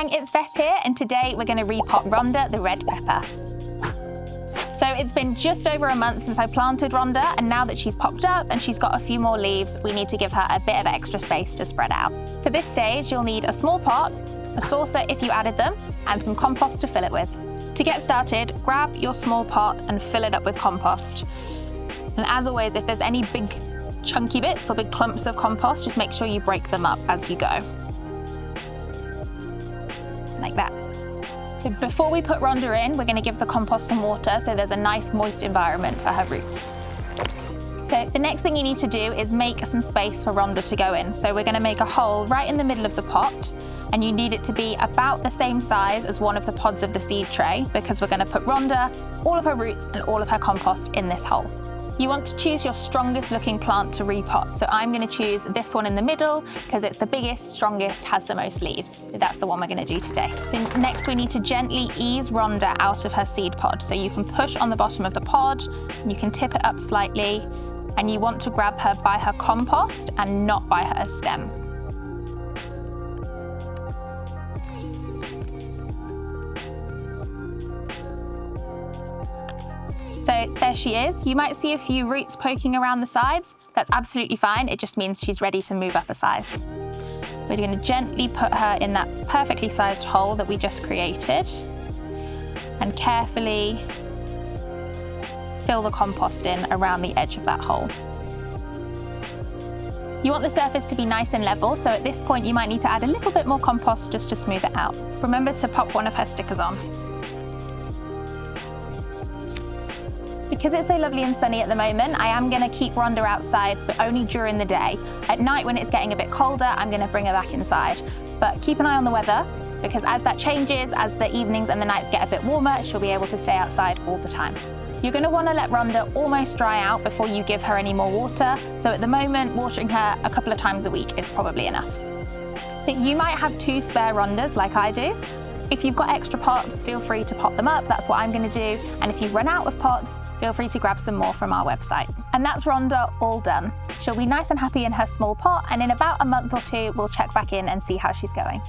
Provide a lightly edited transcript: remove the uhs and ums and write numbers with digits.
gang, it's Beth here, and today we're going to repot Rhonda the red pepper. So it's been just over a month since I planted Rhonda, and now that she's popped up and she's got a few more leaves, we need to give her a bit of extra space to spread out. For this stage, you'll need a small pot, a saucer if you added them, and some compost to fill it with. To get started, grab your small pot and fill it up with compost. And as always, if there's any big chunky bits or big clumps of compost, just make sure you break them up as you go. Like that. So before we put Rhonda in, we're going to give the compost some water so there's a nice moist environment for her roots. So the next thing you need to do is make some space for Rhonda to go in. So we're going to make a hole right in the middle of the pot, and you need it to be about the same size as one of the pods of the seed tray, because we're going to put Rhonda, all of her roots and all of her compost in this hole. You want to choose your strongest looking plant to repot. So I'm going to choose this one in the middle because it's the biggest, strongest, has the most leaves. That's the one we're going to do today. Then next we need to gently ease Rhonda out of her seed pod. So you can push on the bottom of the pod and you can tip it up slightly, and you want to grab her by her compost and not by her stem. So there she is. You might see a few roots poking around the sides. That's absolutely fine. It just means she's ready to move up a size. We're going to gently put her in that perfectly sized hole that we just created and carefully fill the compost in around the edge of that hole. You want the surface to be nice and level, so at this point you might need to add a little bit more compost just to smooth it out. Remember to pop one of her stickers on. Because it's so lovely and sunny at the moment, I am going to keep Rhonda outside, but only during the day. At night, when it's getting a bit colder, I'm going to bring her back inside. But keep an eye on the weather, because as that changes, as the evenings and the nights get a bit warmer, she'll be able to stay outside all the time. You're going to want to let Rhonda almost dry out before you give her any more water. So at the moment, watering her a couple of times a week is probably enough. So you might have 2 spare Rhondas like I do. If you've got extra pots, feel free to pot them up. That's what I'm going to do. And if you've run out of pots, feel free to grab some more from our website. And that's Rhonda all done. She'll be nice and happy in her small pot, and in about a month or 2, we'll check back in and see how she's going.